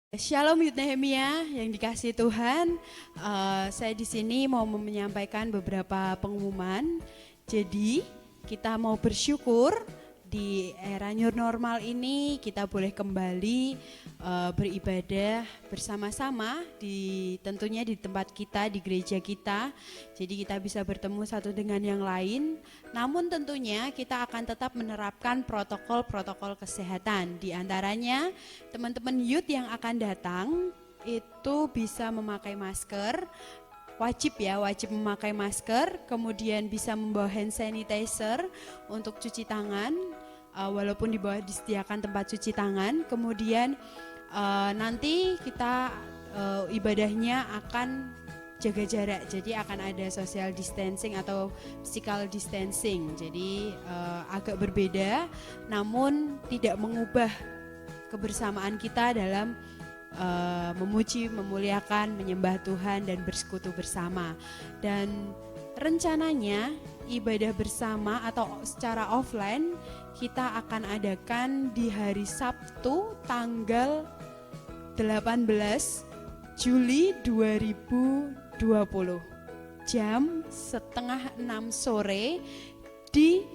Shalom Yud Nehemia yang dikasihi Tuhan. Saya di sini mau menyampaikan beberapa pengumuman. Jadi kita mau bersyukur di era new normal ini kita boleh kembali beribadah bersama-sama tentunya di tempat kita, di gereja kita. Jadi kita bisa bertemu satu dengan yang lain. Namun tentunya kita akan tetap menerapkan protokol-protokol kesehatan. Di antaranya teman-teman youth yang akan datang itu bisa memakai masker. Wajib memakai masker, kemudian bisa membawa hand sanitizer untuk cuci tangan, walaupun di bawah disediakan tempat cuci tangan. Kemudian nanti kita ibadahnya akan jaga jarak, jadi akan ada social distancing atau physical distancing. Jadi agak berbeda, namun tidak mengubah kebersamaan kita dalam memuji, memuliakan, menyembah Tuhan dan bersekutu bersama. Dan rencananya ibadah bersama atau secara offline kita akan adakan di hari Sabtu tanggal 18 Juli 2020 jam 5:30 sore di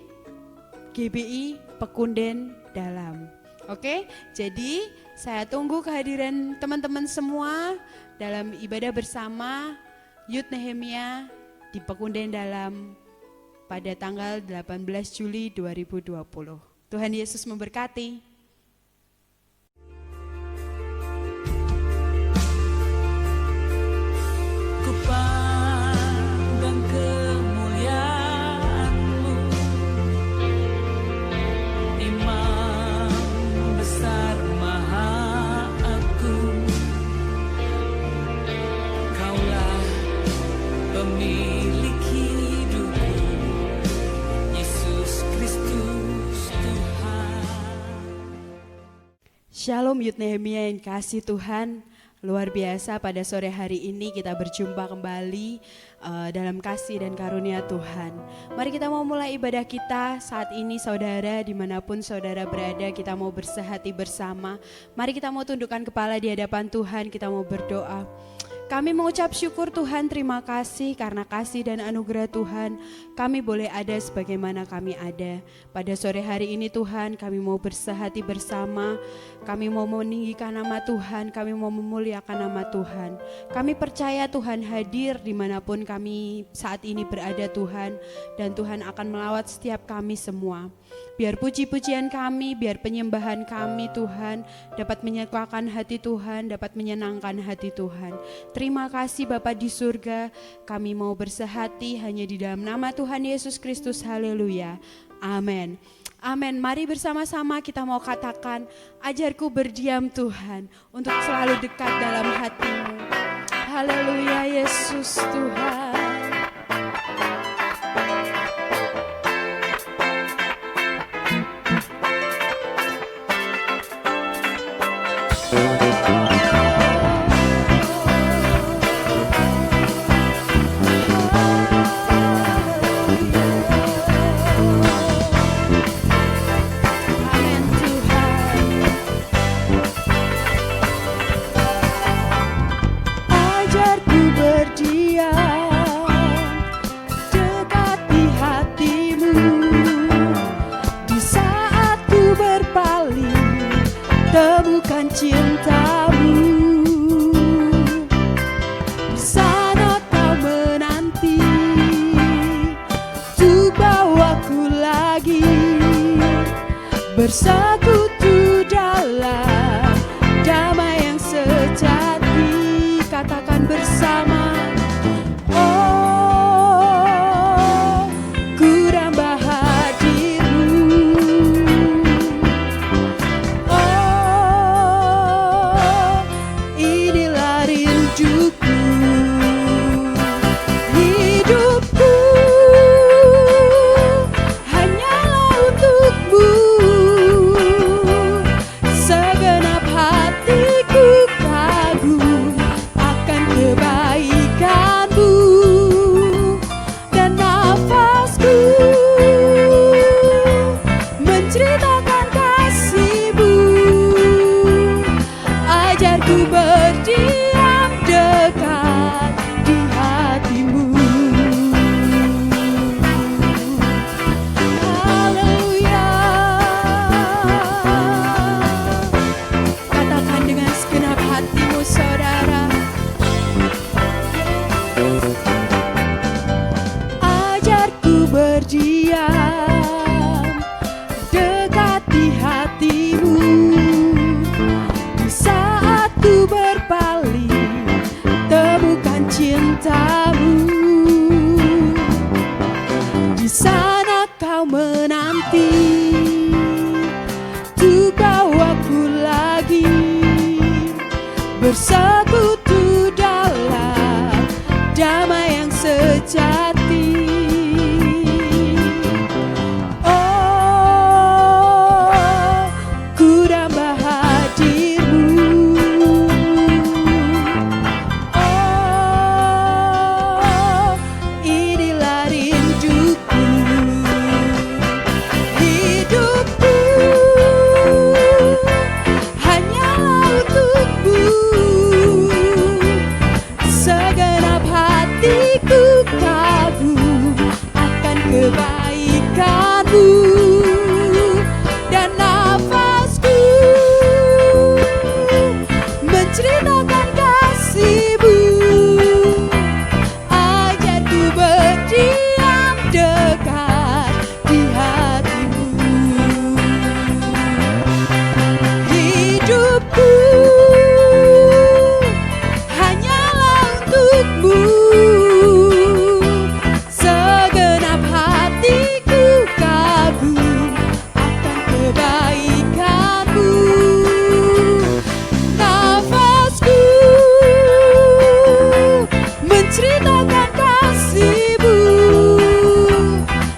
GBI Pekunden Dalam. Oke, jadi saya tunggu kehadiran teman-teman semua dalam ibadah bersama Youth Nehemia di Pekunden Dalam pada tanggal 18 Juli 2020. Tuhan Yesus memberkati. Shalom Youth Nehemia yang kasih Tuhan, luar biasa pada sore hari ini kita berjumpa kembali dalam kasih dan karunia Tuhan. Mari kita mau mulai ibadah kita saat ini saudara, dimanapun saudara berada, kita mau bersehati bersama. Mari kita mau tundukkan kepala di hadapan Tuhan, kita mau berdoa. Kami mengucap syukur Tuhan, terima kasih karena kasih dan anugerah Tuhan kami boleh ada sebagaimana kami ada. Pada sore hari ini Tuhan kami mau bersehati bersama, kami mau meninggikan nama Tuhan, kami mau memuliakan nama Tuhan. Kami percaya Tuhan hadir dimanapun kami saat ini berada Tuhan, dan Tuhan akan melawat setiap kami semua. Biar puji-pujian kami, biar penyembahan kami Tuhan dapat menyekuakan hati Tuhan, dapat menyenangkan hati Tuhan. Terima kasih Bapa di surga, kami mau bersehati hanya di dalam nama Tuhan Yesus Kristus, haleluya, amin. Amin, mari bersama-sama kita mau katakan, ajarku berdiam Tuhan, untuk selalu dekat dalam hatimu. Haleluya Yesus Tuhan. Temukan cintamu, di sana kau menanti untuk bawaku lagi bersekutu dalam damai yang sejati. Katakan bersama, oh ku rambah hadirmu. Hidupku hanyalah untukmu, segenap hatiku kagum akan kebaikanmu, dan nafasku menceritakan kasihmu. Ajarku sekutu dalam damai yang sejati. Oh, ku damba hadirmu. Oh, inilah rinduku. Hidupku hanyalah untukmu. Segenap hatiku kagum akan kebaikanmu, dan nafasku menceritakan kasih-Mu. Ajarku berdiam dekat di hati-Mu. Hidupku hanyalah untukmu. Segenap hatiku kagum akan kebaikanmu. Nafasku menceritakan kasih-Mu.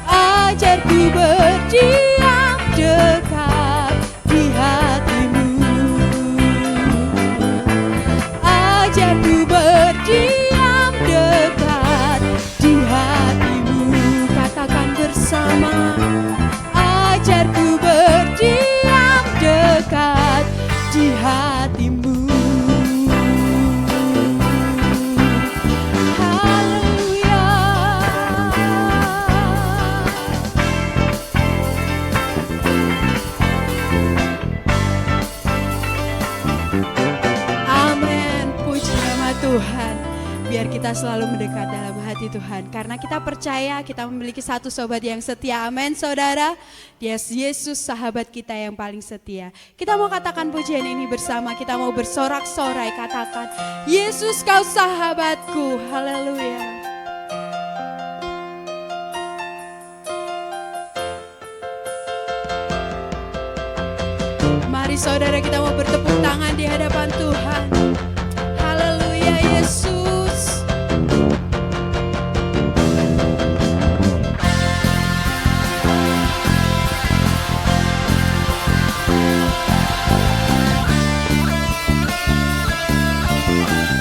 Ajarku berdiam dekat di hati-Mu. Ajarku berdiam dekat di hati-Mu. Katakan bersama, ajarku berdiam dekat di hati-Mu. Haleluya. Amin. Puji nama Tuhan. Biar kita selalu mendekat dalam hati Tuhan. Karena kita percaya kita memiliki satu sobat yang setia. Amin saudara. Dia Yesus sahabat kita yang paling setia. Kita mau katakan pujian ini bersama. Kita mau bersorak-sorai katakan, Yesus kau sahabatku. Haleluya. Mari saudara kita mau bertepuk tangan di hadapan Tuhan. Haleluya Yesus.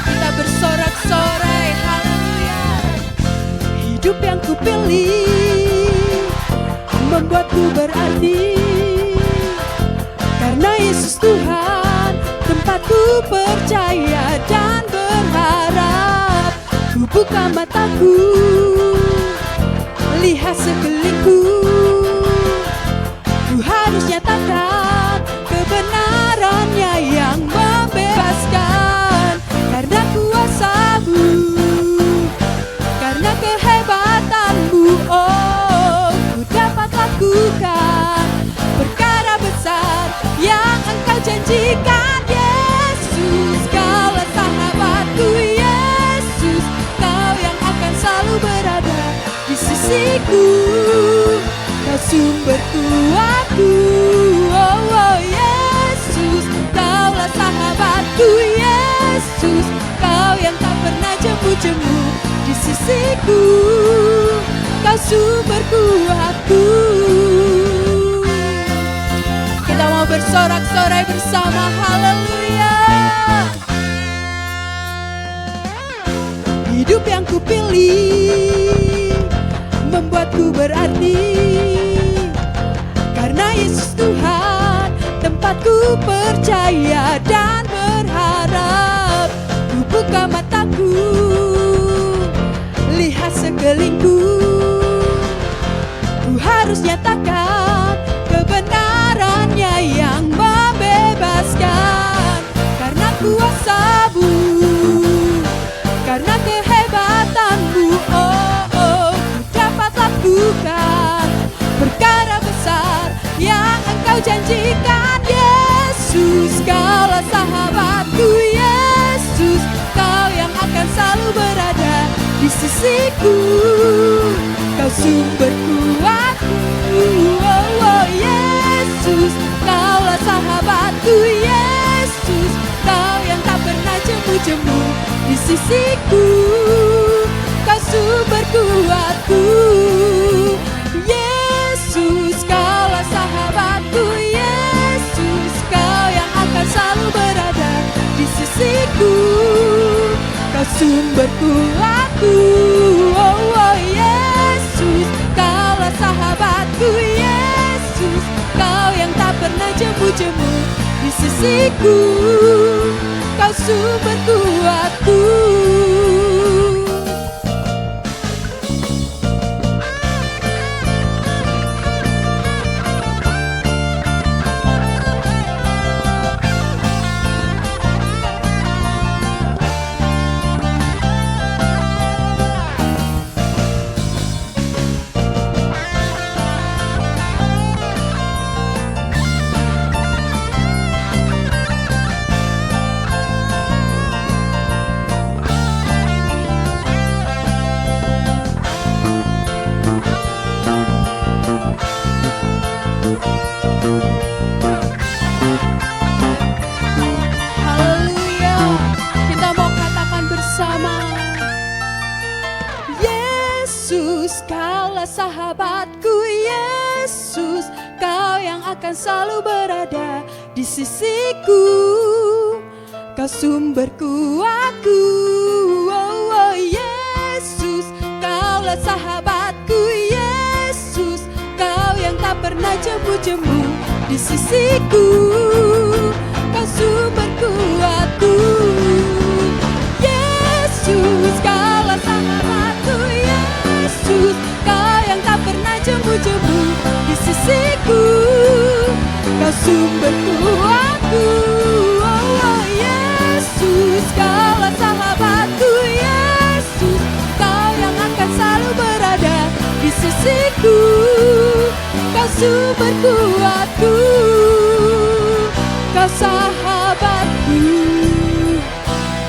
Kita bersorak-sorai, haleluya. Hidup yang kupilih membuatku berarti. Karena Yesus Tuhan, tempatku percaya dan berharap. Ku buka mataku, lihat sekelilingku. Ku harus nyatakan kebenarannya yang membebaskan. Karena kuasa-Mu, karena kehebatan-Mu, oh, ku dapat lakukan perkara besar yang Engkau janjikan. Yesus, Kaulah sahabatku. Yesus, Kau yang akan selalu berada di sisiku. Kau sumber kuatku. Oh, oh Yesus, Kaulah sahabatku. Yesus, Kau yang tak pernah jemu-jemu di sisiku. Kau sumber kuatku. Kita mau bersorak-sorai bersama, haleluya. Hidup yang kupilih membuatku berarti. Karena Yesus Tuhan, tempatku percaya dan berharap. Ku buka mataku, lihat sekelilingku. Ku harus nyatakan kebenarannya yang membebaskan. Karena kuasa-Mu, karena kehebatan-Mu, oh, oh, ku dapat lakukan perkara besar yang Engkau janjikan. Yesus, Kaulah sahabatku. Yesus, Kau yang akan selalu berada di sisiku. Kau sumber kuatku. Oh, oh Yesus, Kaulah sahabatku. Yesus, Kau yang tak pernah jemu jemu-jemu di sisiku. Kau sumber kuatku, Yesus, Kaulah sahabatku. Yesus, Kau yang akan selalu berada di sisiku. Kau sumber kuatku, oh, oh Yesus, Kaulah sahabatku. Yesus, Kau yang tak pernah jemu-jemu di sisiku. Kau sumber kuatku. Haleluya, kita mau katakan bersama, Yesus, Kaulah sahabatku. Yesus, Kau yang akan selalu berada di sisiku. Kau sumber kuatku, oh, oh Yesus, Kaulah sahabatku. Yesus, Kau yang tak pernah jemu-jemu di sisiku. Kau sumber kuatku, Yesus, Kaulah sahabatku. Yesus, Kau yang tak pernah jemu-jemu di sisiku. Kau sumber kuatku, oh, oh Yesus, Kaulah sahabatku. Yesus, Kau yang akan selalu berada di sisiku. Kau sumber kuatku, Kau sahabatku,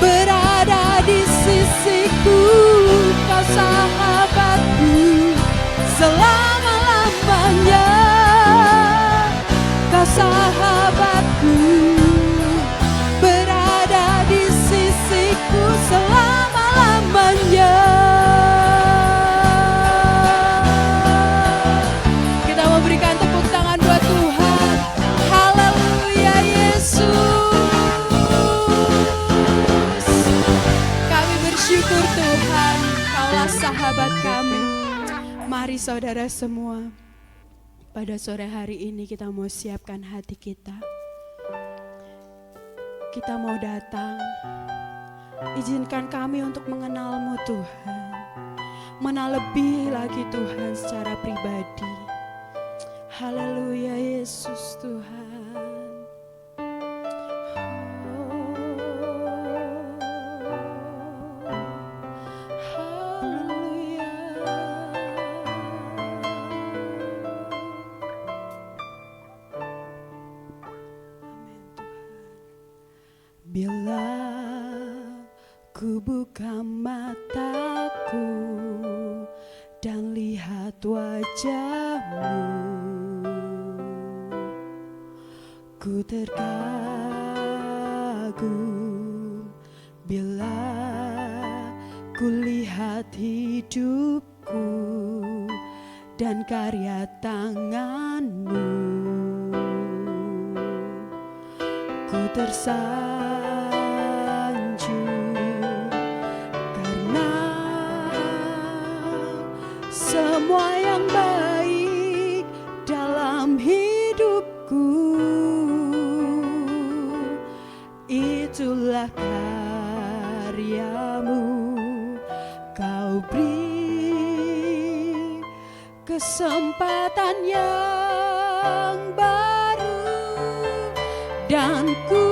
berada di sisiku. Kau sahabatku selama-lamanya. Kau sahabatku, berada di sisiku selama-lamanya. Kita mau berikan tepuk tangan buat Tuhan. Haleluya Yesus. Kami bersyukur Tuhan, Kaulah sahabat kami. Mari saudara semua, pada sore hari ini kita mau siapkan hati kita. Kita mau datang. Izinkan kami untuk mengenal-Mu Tuhan. Mengenal lebih lagi Tuhan secara pribadi. Haleluya Yesus Tuhan. Haleluya. Bila ku buka mataku dan lihat wajah-Mu, ku terkagum bila ku lihat hidupku dan karya tangan-Mu. Ku tersanjung karena semua yang baik dalam hidupku, itulah karya-Mu. Kau beri kesempatan yang baru, dan ku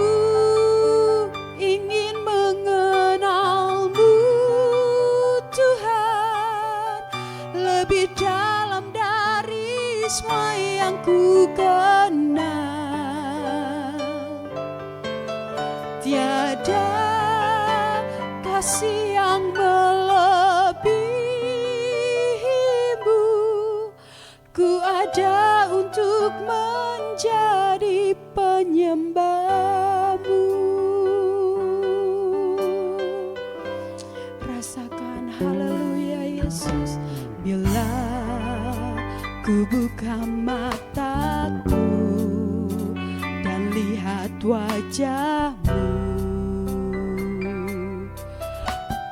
ingin mengenal-Mu Tuhan lebih dalam dari semua yang ku kenal. Tiada kasih yang melebihi-Mu. Ku ada untuk menjadi penyembah-Mu. Yesus. Bila ku buka mataku dan lihat wajah-Mu,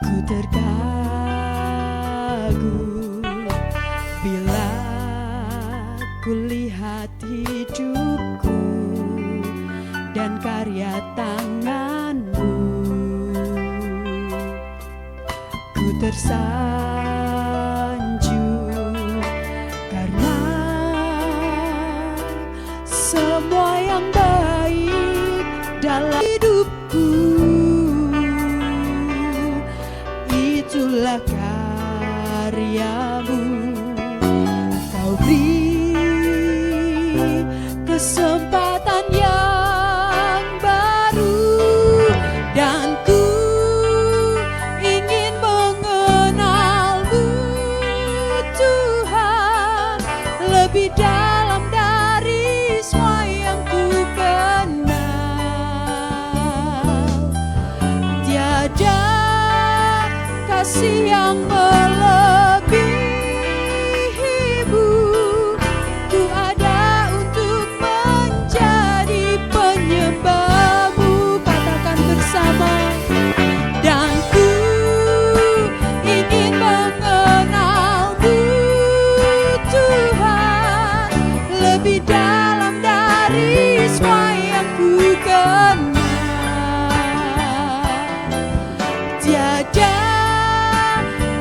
ku terkagum. Bila ku lihat hidupku dan karya tangan-Mu, ku tersanjung karena semua yang baik dalam hidupku itulah karya-Mu. Kau beri kesempatan yang baru dan ku ingin mengenal-Mu, Tuhan, lebih dalam dari semua yang ku kenal. Tiada kasih yang melebihi-Mu. Ku ada untuk menjadi penyembah-Mu. Katakan bersama. Dan ku ingin mengenal-Mu, Tuhan, lebih dalam dari semua yang ku kenal. Tiada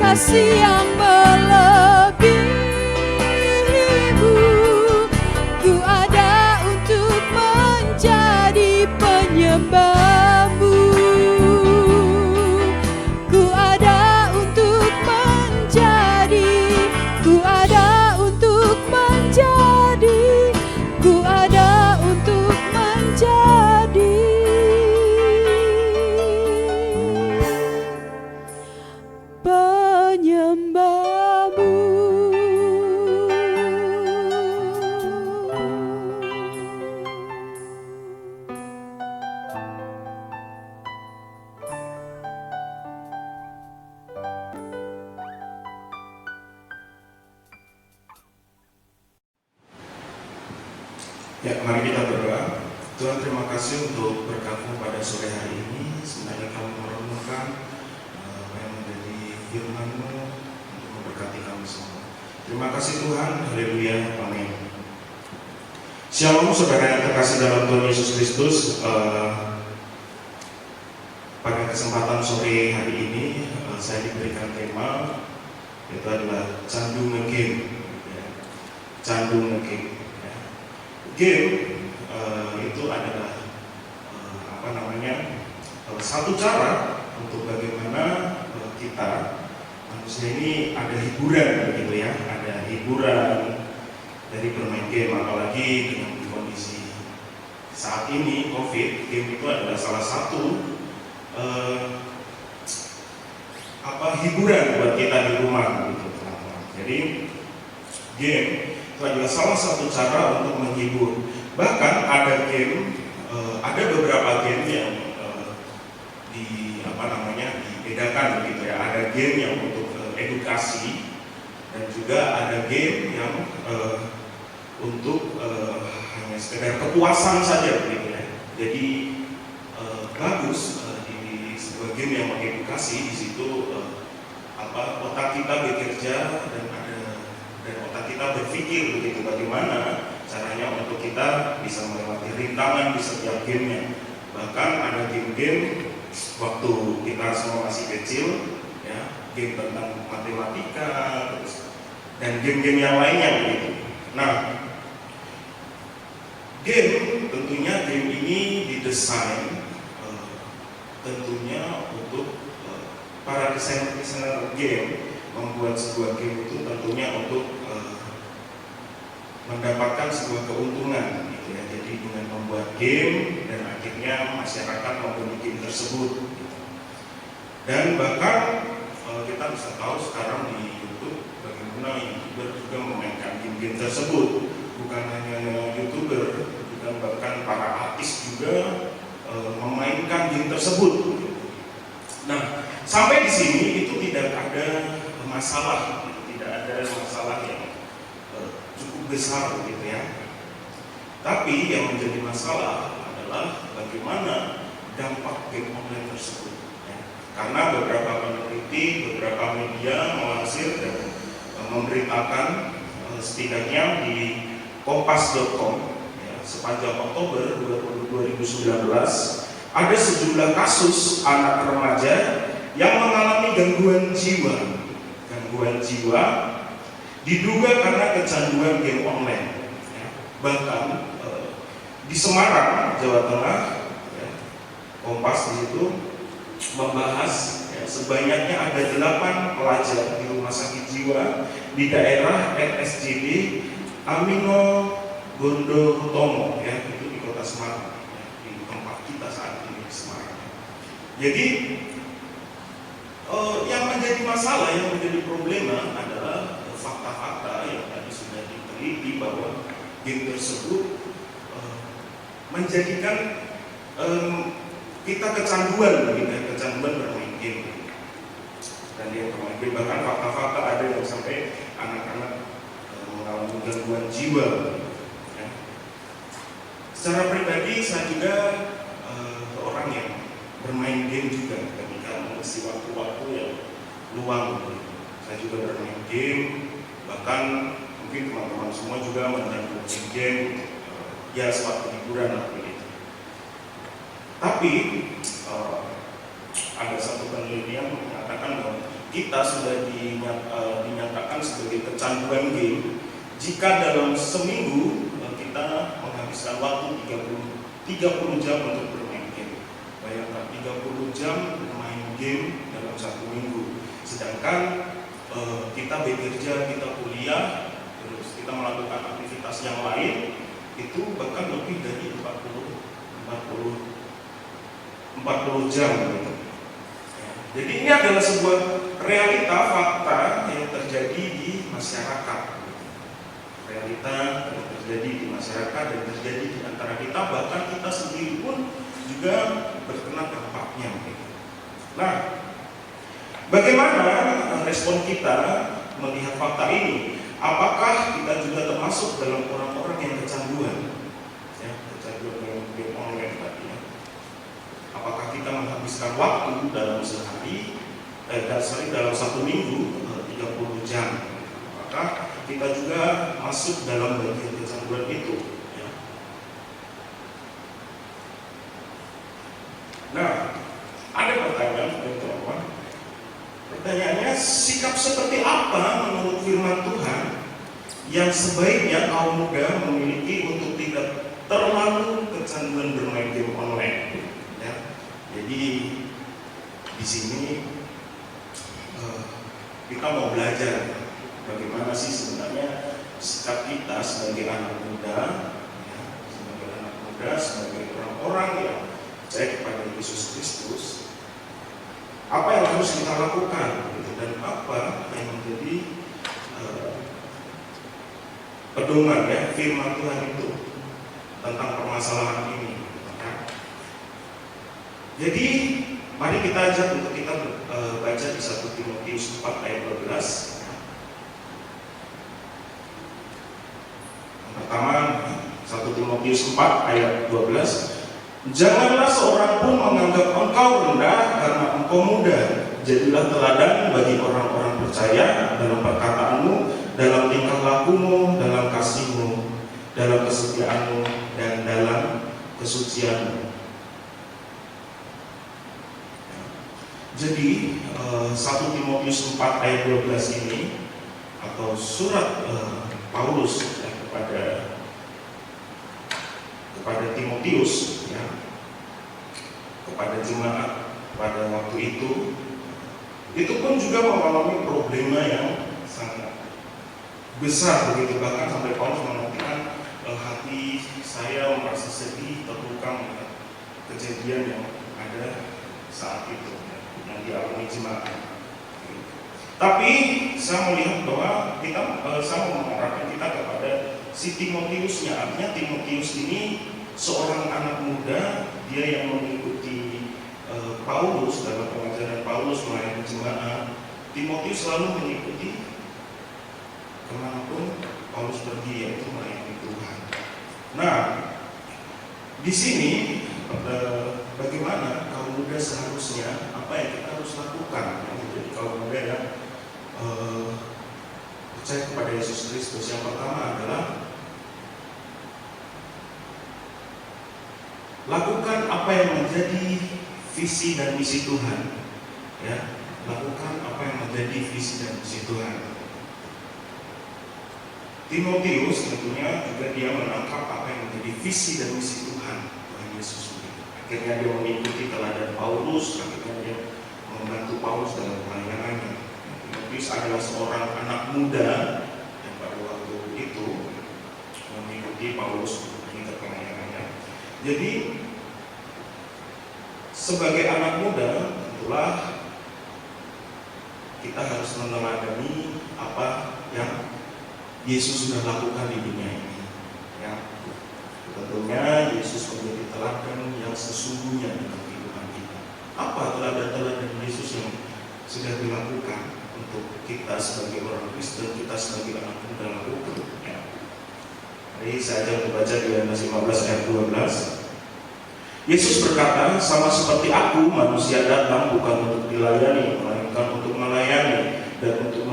kasih yang melebihi-Mu. Ku ada untuk menjadi penyembah-Mu. Ku ada untuk menjadi, ku ada untuk menjadi, ku ada untuk menjadi penyembah-Mu. Ya, mari kita berdoa. Tuhan, terima kasih untuk berkat-Mu pada sore hari ini. Sebenarnya kami merenungkan apa yang menjadi firman-Mu untuk memberkati kami semua. Terima kasih Tuhan, haleluya, amin. Shalom saudara yang terkasih dalam Tuhan Yesus Kristus. Pada kesempatan sore hari ini saya diberikan tema, itu adalah candu nge-game, ya. Candu nge-game. Game itu adalah satu cara untuk bagaimana kita manusia ini ada hiburan begitu ya, ada hiburan dari bermain game, apalagi dengan kondisi saat ini COVID. Game itu adalah salah satu hiburan buat kita di rumah gitu teman-teman. Jadi game itu adalah salah satu cara untuk menghibur. Bahkan ada game, ada beberapa game yang dibedakan begitu ya. Ada game yang untuk edukasi dan juga ada game yang untuk hanya sekedar kepuasan saja begitu ya. Jadi bagus di sebuah game yang mengedukasi, di situ otak kita bekerja dan otak kita berpikir begitu bagaimana caranya untuk kita bisa melewati rintangan di setiap gamenya. Bahkan ada game-game waktu kita semua masih kecil ya, game tentang matematika dan game-game yang lainnya begitu. Nah, tentunya game ini didesain tentunya untuk para desainer game membuat sebuah game itu tentunya untuk mendapatkan sebuah keuntungan gitu ya. Jadi dengan membuat game dan akhirnya masyarakat membeli game tersebut gitu. Dan bahkan kita bisa tahu sekarang di YouTube bagaimana YouTuber juga memainkan game-game tersebut. Bukan hanya YouTuber, dan bahkan para artis juga memainkan game tersebut gitu. Nah, sampai di sini itu tidak ada masalah, tidak ada masalah yang cukup besar gitu ya. Tapi yang menjadi masalah adalah bagaimana dampak game online tersebut. Ya. Karena beberapa peneliti, beberapa media melansir dan memberitakan setidaknya di kompas.com ya, sepanjang Oktober 2019 ada sejumlah kasus anak remaja yang mengalami gangguan jiwa. Gangguan jiwa diduga karena kecanduan game online. Ya. Bahkan di Semarang, Jawa Tengah, ya, Kompas di situ membahas ya, sebanyaknya ada 8 pelajar di rumah sakit jiwa di daerah RSJD Amino Gondohutomo ya, itu di kota Semarang ya, di tempat kita saat ini di Semarang. Jadi yang menjadi masalah, yang menjadi problema adalah fakta-fakta yang tadi sudah diteliti bahwa game tersebut menjadikan kita kecanduan begitu, kecanduan bermain game. Dan dia bermain game, bahkan fakta-fakta ada yang sampai anak-anak mengalami gangguan jiwa. Ya. Secara pribadi saya juga orang yang bermain game juga ketika mengisi waktu-waktu yang luang. Saya juga bermain game, bahkan mungkin teman-teman semua juga menonton game. Ya suatu hiburan lah begitu. Tapi ada satu penelitian mengatakan bahwa kita sudah dinyatakan sebagai kecanduan game jika dalam seminggu kita menghabiskan waktu 30 jam untuk bermain game. Bayangkan 30 jam bermain game dalam satu minggu. Sedangkan kita bekerja, kita kuliah, terus kita melakukan aktivitas yang lain itu bahkan lebih dari 40 jam gitu. Ya. Jadi ini adalah sebuah realita fakta yang terjadi di masyarakat. Realita yang terjadi di masyarakat dan terjadi di antara kita, bahkan kita sendiri pun juga berkena dampaknya. Gitu. Nah, bagaimana respon kita melihat fakta ini? Apakah kita juga termasuk dalam orang-orang yang kecanduan? Ya, kecanduan dengan game online tadi ya. Apakah kita menghabiskan waktu dalam sehari, dalam satu minggu 30 jam? Apakah kita juga masuk dalam bagian kecanduan itu? Ya. Nah, ada pertanyaan teman-teman. Pertanyaannya, sikap seperti apa menurut firman Tuhan yang sebaiknya kaum muda memiliki untuk tidak terlalu kecanduan bermain game online? Ya. Jadi di sini kita mau belajar bagaimana sih sebenarnya sikap kita sebagai anak muda, ya, sebagai orang-orang yang percaya kepada Yesus Kristus. Apa yang harus kita lakukan gitu, dan apa yang menjadi pedoman ya firman Tuhan itu tentang permasalahan ini. Ya. Jadi mari kita ajak untuk kita baca di 1 Timotius 4 ayat 12. Yang pertama 1 Timotius 4 ayat 12. Janganlah seorang pun menganggap engkau rendah karena engkau muda. Jadilah teladan bagi orang-orang percaya dalam perkataanmu, dalam tingkah lakumu, dalam kasihmu, dalam kesetiaanmu, dan dalam kesucianmu. Jadi 1 Timotius 4 ayat 12 ini atau surat Paulus ya, kepada Timotius ya, kepada jemaat pada waktu itu pun juga mengalami problema yang sangat besar begitu, bahkan sampai Paulus mengatakan hati saya merasa sedih terluka melihat kejadian yang ada saat itu ya, yang dialami jemaat. Tapi saya melihat bahwa saya mau mengarahkan kita kepada si Timotiusnya. Artinya Timotius ini seorang anak muda, dia yang mengikuti Paulus, dalam pengajaran Paulus melayani jemaat, Timotius selalu mengikuti kemanapun Paulus pergi, yaitu melayani Tuhan. Nah, di sini bagaimana kaum muda seharusnya, apa yang kita harus lakukan menjadi kaum muda yang percaya kepada Yesus Kristus. Yang pertama adalah lakukan apa yang menjadi visi dan misi Tuhan. Ya, lakukan apa yang menjadi visi dan misi Tuhan. Timotius tentunya juga dia menangkap apa yang menjadi visi dan misi Tuhan Yesus. Akhirnya dia mengikuti teladan Paulus, akhirnya dia membantu Paulus dalam pelayanannya. Timotius adalah seorang anak muda yang pada waktu itu mengikuti Paulus untuk pelayanannya. Jadi sebagai anak muda, tentulah kita harus meneladani apa yang Yesus sudah lakukan di dunia ini. Ya, tentunya Yesus menjadi teladan yang sesungguhnya dalam kehidupan kita. Apa teladan-teladan Yesus yang sudah dilakukan untuk kita sebagai orang Kristen, kita sebagai anak muda lakukan? Ya. Mari saya ajak membaca di Yohanes 15 ayat 12. Yesus berkata, sama seperti aku, manusia datang bukan untuk dilayani, melainkan untuk melayani dan untuk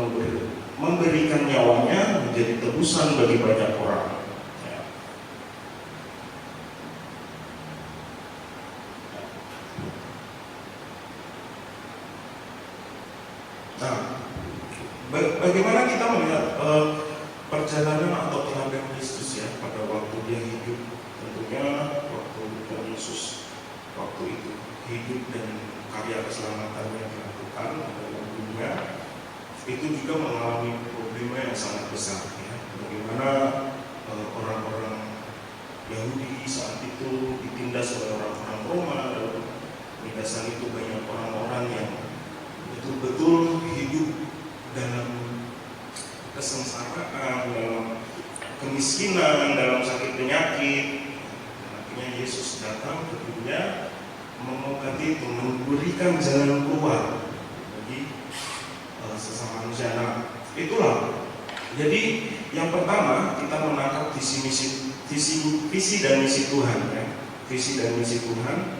memberikan nyawanya menjadi tebusan bagi banyak orang. Ya. Nah, bagaimana kita melihat perjalanan atau teladan Kristus ya pada waktu dia hidup? Tentunya waktu Tuhan Yesus waktu itu hidup dan karya keselamatannya yang dilakukan dalam dunia, itu juga mengalami problema yang sangat besar ya. Bagaimana orang-orang Yahudi saat itu ditindas oleh orang-orang Roma, dan penindasan itu banyak orang-orang yang betul-betul hidup dalam kesengsaraan, dalam kemiskinan, dalam sakit penyakit. Akhirnya Yesus datang ke dunia mengobati itu, memberikan jalan keluar bagi sesama manusia. Nah, itulah. Jadi yang pertama kita menangkap visi dan misi Tuhan ya. Visi dan misi Tuhan.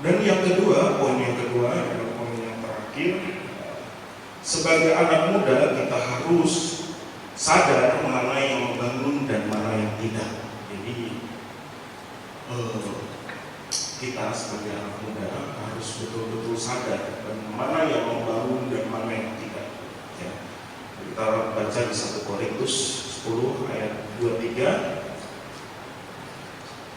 Dan yang kedua, poin yang kedua adalah poin yang terakhir. Sebagai anak muda kita harus sadar mana yang membangun dan mana yang tidak. Jadi kita sebagai anak muda harus betul-betul sadar mana yang membangun dan mana yang tidak. Ya. Kita baca di 1 Korintus 10 ayat 23.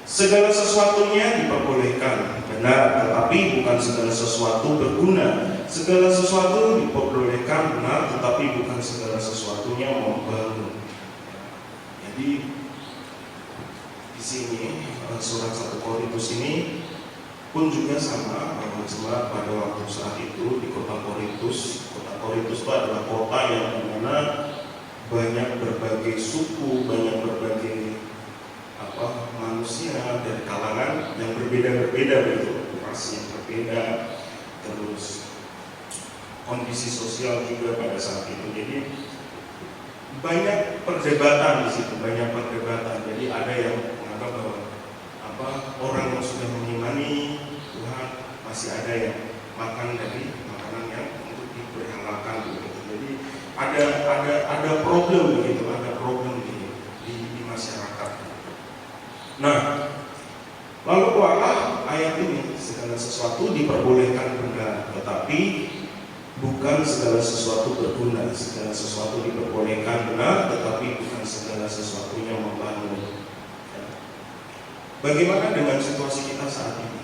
Segala sesuatunya diperbolehkan, benar, tetapi bukan segala sesuatu berguna. Segala sesuatu diperbolehkan, benar, tetapi bukan segala sesuatunya membangun. Jadi di sini surat 1 Korintus ini pun juga sama bahwa jemaat pada waktu saat itu di kota Korintus. Kota Korintus itu adalah kota yang dimana banyak berbagai suku, banyak berbagai manusia dari kalangan yang berbeda-berbeda, begitu, ras yang berbeda, terus kondisi sosial juga pada saat itu. Jadi banyak perdebatan di situ, banyak perdebatan. Jadi ada yang menganggap bahwa orang yang sudah mengimani Tuhan masih ada yang makan dari makanan yang untuk diberhalakan begitu. Jadi ada problem begitu, ada problem di masyarakat. Nah, lalu keluarlah ayat ini, segala sesuatu diperbolehkan benar, tetapi bukan segala sesuatu berguna. Segala sesuatu diperbolehkan benar, tetapi bukan segala sesuatunya membangun. Bagaimana dengan situasi kita saat ini?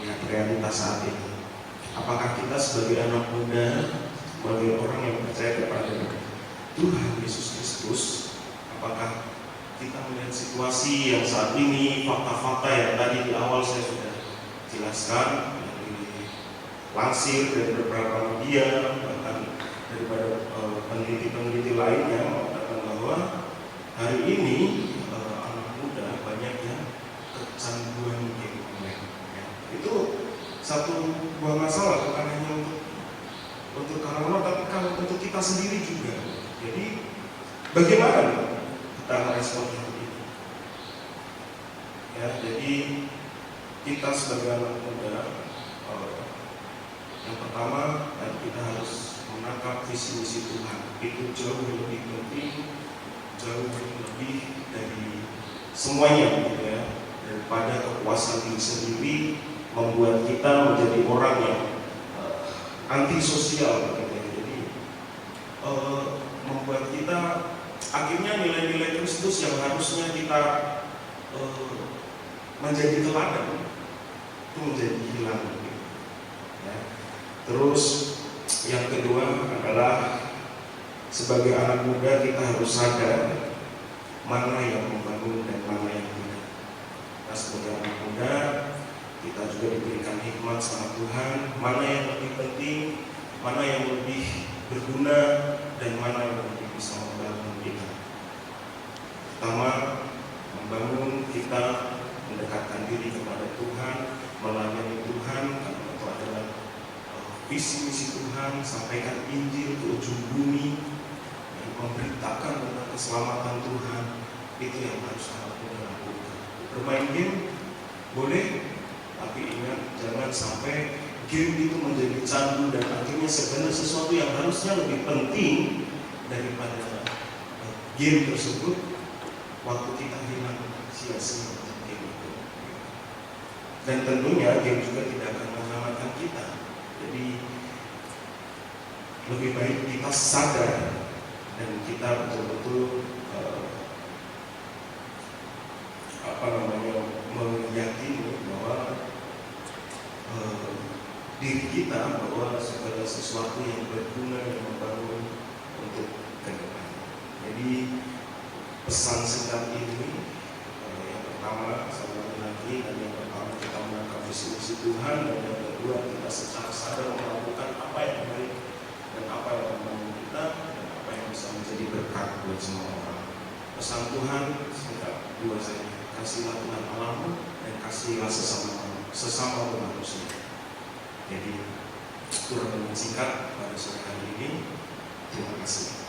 Lihat realitas saat ini. Apakah kita sebagai anak muda, sebagai orang yang percaya kepada Tuhan Yesus Kristus, apakah kita melihat situasi yang saat ini, fakta-fakta yang tadi di awal saya sudah jelaskan, dilansir dari beberapa media, bahkan daripada peneliti-peneliti lainnya, mengatakan bahwa hari ini anak muda banyak yang kecanduan game online. Ya. Itu satu buah masalah bukan hanya untuk orang-orang, tapi kalau untuk kita sendiri juga. Jadi bagaimana kita merespon hal ini? Ya, jadi kita sebagai anak muda, yang pertama kita harus menangkap visi misi Tuhan. Itu jauh lebih penting, jauh lebih dari semuanya, gitu ya, daripada kepuasan diri sendiri membuat kita menjadi orang yang antisosial, gitu ya. Jadi membuat kita akhirnya nilai-nilai Kristus yang harusnya kita menjadi teladan itu menjadi hilang, gitu ya. Terus yang kedua adalah sebagai anak muda kita harus sadar mana yang membangun dan mana yang tidak. Nah, sebagai anak muda kita juga diberikan hikmat sama Tuhan, mana yang lebih penting, mana yang lebih berguna, dan mana yang lebih bisa membangun kita. Pertama, membangun kita mendekatkan diri kepada Tuhan, melayani Tuhan, karena itu adalah visi misi Tuhan, sampaikan Injil ke ujung bumi, dan memberitakan tentang keselamatan Tuhan. Itu yang harus anak muda lakukan. Bermain game boleh, tapi ingat jangan sampai game itu menjadi candu dan akhirnya segala sesuatu yang harusnya lebih penting daripada game tersebut, waktu kita hilang sia-sia untuk game itu. Dan tentunya game juga tidak akan menyelamatkan kita. Jadi lebih baik kita sadar dan kita betul-betul meyakini bahwa diri kita, bahwa segala sesuatu yang berguna yang membangun untuk ke depan. Jadi pesan singkat ini yang pertama saya ulangi lagi, dan yang pertama kita menangkap visi misi Tuhan, dan yang kedua kita secara sadar melakukan apa yang baik dan apa yang membangun kita dan apa yang bisa menjadi berkat buat semua orang. Pesan Tuhan singkat dua saja: kasihlah Tuhan Allahmu dan kasihlah sesama manusia. Jadi itu renungan singkat pada sore hari ini. Terima kasih.